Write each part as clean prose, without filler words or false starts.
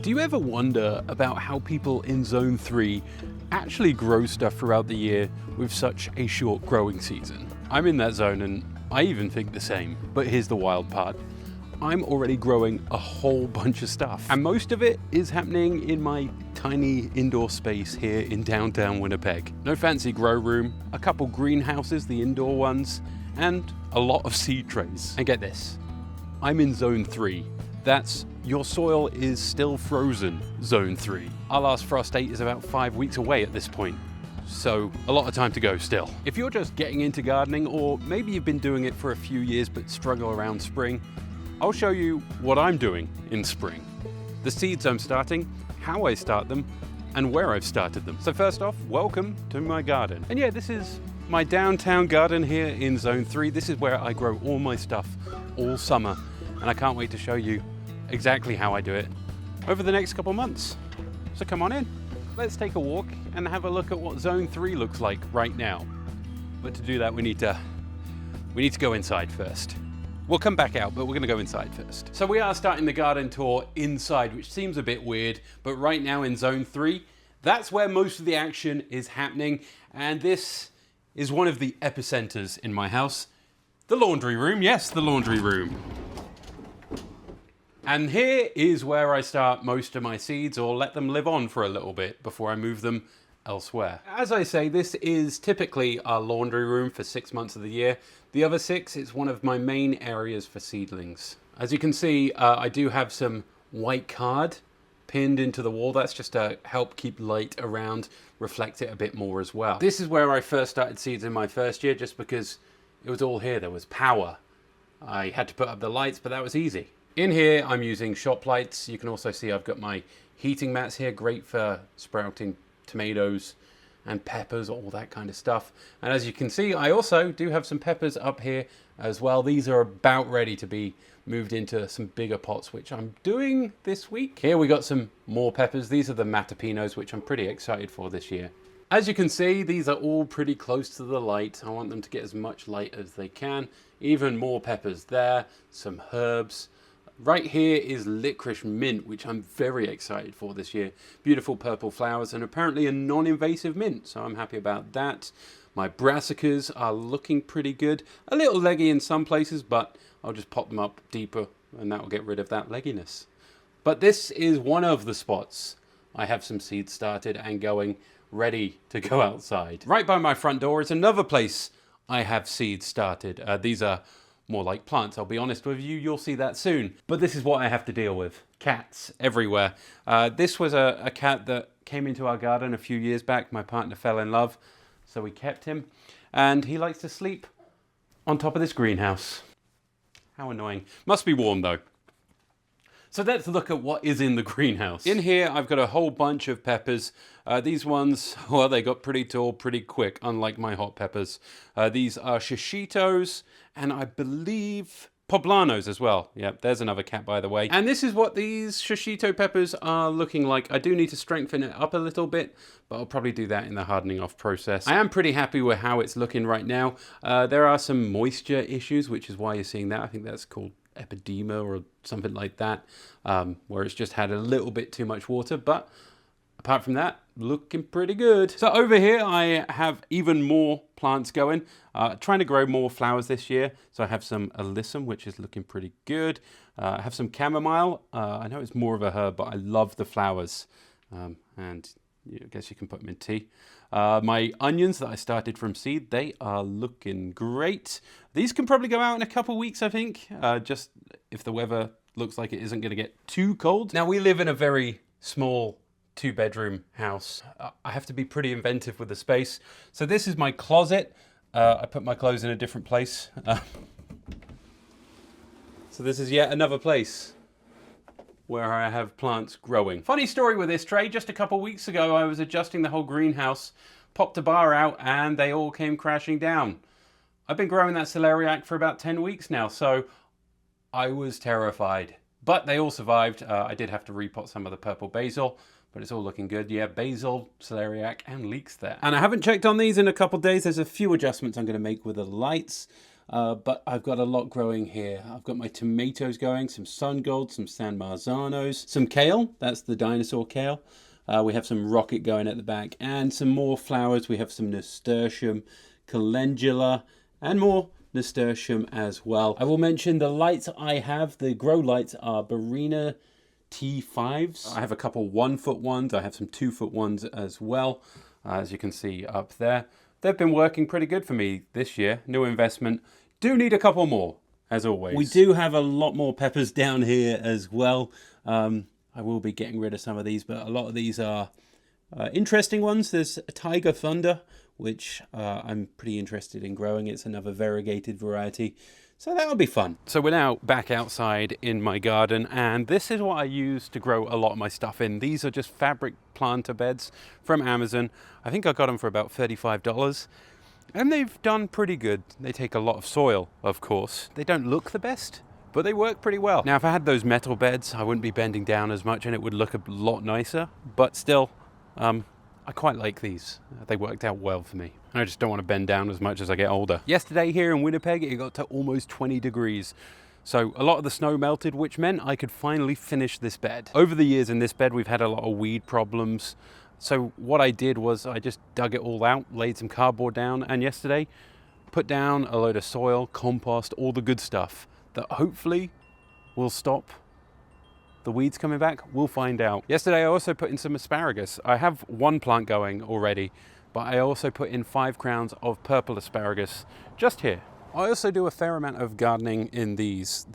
Do you ever wonder about how people in Zone 3 actually grow stuff throughout the year with such a short growing season? I'm in that zone and I even think the same, but here's the wild part. I'm already growing a whole bunch of stuff, and most of it is happening in my tiny indoor space here in downtown Winnipeg. No fancy grow room, a couple greenhouses, the indoor ones, and a lot of seed trays. And get this, I'm in Zone 3. That's your soil is still frozen, Zone 3. Our last frost date is about 5 weeks away at this point, so a lot of time to go still. If you're just getting into gardening, or maybe you've been doing it for a few years but struggle around spring, I'll show you what I'm doing in spring, the seeds I'm starting, how I start them, and where I've started them. So first off, welcome to my garden. And yeah, this is my downtown garden here in Zone 3. This is where I grow all my stuff all summer, and I can't wait to show you exactly how I do it over the next couple months. So come on in, let's take a walk and have a look at what Zone 3 looks like right now. But to do that, we need to go inside first. We'll come back out, but we're gonna go inside first. So we are starting the garden tour inside, which seems a bit weird, but right now in Zone 3, that's where most of the action is happening. And this is one of the epicenters in my house, the laundry room. Yes, the laundry room. And here is where I start most of my seeds, or let them live on for a little bit before I move them elsewhere. As I say, this is typically our laundry room for 6 months of the year. The other 6, it's one of my main areas for seedlings. As you can see, I do have some white card pinned into the wall. That's just to help keep light around, reflect it a bit more as well. This is where I first started seeds in my first year, just because it was all here. There was power. I had to put up the lights, but that was easy. In here, I'm using shop lights. You can also see I've got my heating mats here, great for sprouting tomatoes and peppers, all that kind of stuff. And as you can see, I also do have some peppers up here as well. These are about ready to be moved into some bigger pots, which I'm doing this week. Here we got some more peppers. These are the matapinos, which I'm pretty excited for this year. As you can see, these are all pretty close to the light. I want them to get as much light as they can. Even more peppers there, some herbs. Right here is licorice mint, which I'm very excited for this year. Beautiful purple flowers and apparently a non-invasive mint, so I'm happy about that. My brassicas are looking pretty good. A little leggy in some places, but I'll just pop them up deeper and that will get rid of that legginess. But this is one of the spots I have some seeds started and going, ready to go outside. Right by my front door is another place I have seeds started. These are more like plants, I'll be honest with you, you'll see that soon. But this is what I have to deal with. Cats everywhere. This was a cat that came into our garden a few years back. My partner fell in love, so we kept him. And he likes to sleep on top of this greenhouse. How annoying. Must be warm though. So let's look at what is in the greenhouse. In here, I've got a whole bunch of peppers. These ones, well, they got pretty tall pretty quick, unlike my hot peppers. These are shishitos, and I believe poblanos as well. Yep, there's another cat, by the way. And this is what these shishito peppers are looking like. I do need to strengthen it up a little bit, but I'll probably do that in the hardening off process. I am pretty happy with how it's looking right now. There are some moisture issues, which is why you're seeing that. I think that's called epidema or something like that, where it's just had a little bit too much water, but apart from that, looking pretty good. So over here, I have even more plants going, trying to grow more flowers this year. So I have some alyssum, which is looking pretty good. I have some chamomile. I know it's more of a herb, but I love the flowers, and I guess you can put them in tea. My onions that I started from seed, they are looking great. These can probably go out in a couple weeks, I think, just if the weather looks like it isn't going to get too cold. Now, we live in a very small 2-bedroom house. I have to be pretty inventive with the space. So this is my closet. I put my clothes in a different place. So this is yet another place where I have plants growing. Funny story with this tray, just a couple weeks ago I was adjusting the whole greenhouse, popped a bar out and they all came crashing down. I've been growing that celeriac for about 10 weeks now, so I was terrified. But they all survived. I did have to repot some of the purple basil, but it's all looking good. Yeah, basil, celeriac and leeks there. And I haven't checked on these in a couple days. There's a few adjustments I'm going to make with the lights. but I've got a lot growing here. I've got my tomatoes going, some sun gold, some San Marzanos, some kale, that's the dinosaur kale. We have some rocket going at the back, and some more flowers. We have some nasturtium, calendula, and more nasturtium as well. I will mention the lights I have. The grow lights are Barina T5s. I have a couple 1 foot ones. I have some 2 foot ones as well, as you can see up there. They've been working pretty good for me this year. New investment. Do need a couple more, as always. We do have a lot more peppers down here as well. I will be getting rid of some of these, but a lot of these are interesting ones. There's a Tiger Thunder, which I'm pretty interested in growing. It's another variegated variety, so that'll be fun. So we're now back outside in my garden, and this is what I use to grow a lot of my stuff in. These are just fabric planter beds from Amazon. I think I got them for about $35, and they've done pretty good. They take a lot of soil, of course. They don't look the best, but they work pretty well. Now, if I had those metal beds, I wouldn't be bending down as much and it would look a lot nicer, but still, I quite like these. They worked out well for me. I just don't want to bend down as much as I get older. Yesterday here in Winnipeg, it got to almost 20 degrees. So a lot of the snow melted, which meant I could finally finish this bed. Over the years in this bed, we've had a lot of weed problems. So what I did was I just dug it all out, laid some cardboard down, and yesterday put down a load of soil, compost, all the good stuff that hopefully will stop the weeds coming back. We'll find out. Yesterday I also put in some asparagus. I have one plant going already, but I also put in 5 crowns of purple asparagus just here. I also do a fair amount of gardening in these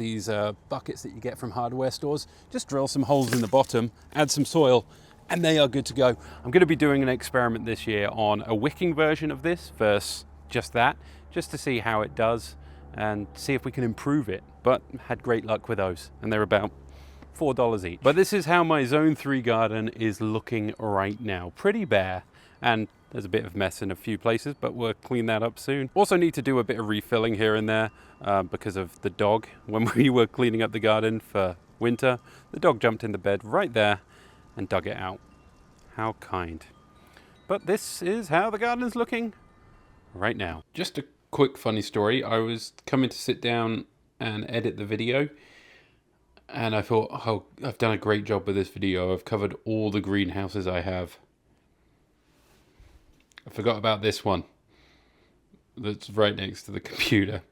buckets that you get from hardware stores. Just drill some holes in the bottom, add some soil, and they are good to go. I'm going to be doing an experiment this year on a wicking version of this versus just that, just to see how it does and see if we can improve it. But had great luck with those, and they're about $4 each. But this is how my Zone 3 garden is looking right now. Pretty bare, and there's a bit of mess in a few places, but we'll clean that up soon. Also need to do a bit of refilling here and there because of the dog. When we were cleaning up the garden for winter, the dog jumped in the bed right there and dug it out. How kind. But this is how the garden's looking right now. Just a quick funny story. I was coming to sit down and edit the video, and I thought, oh, I've done a great job with this video. I've covered all the greenhouses I have. I forgot about this one that's right next to the computer.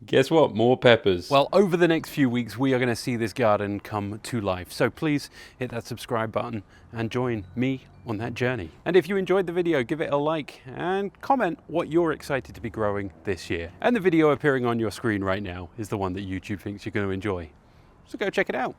Guess what? More peppers. Well, over the next few weeks, we are going to see this garden come to life. So please hit that subscribe button and join me on that journey. And if you enjoyed the video, give it a like and comment what you're excited to be growing this year. And the video appearing on your screen right now is the one that YouTube thinks you're going to enjoy. So go check it out.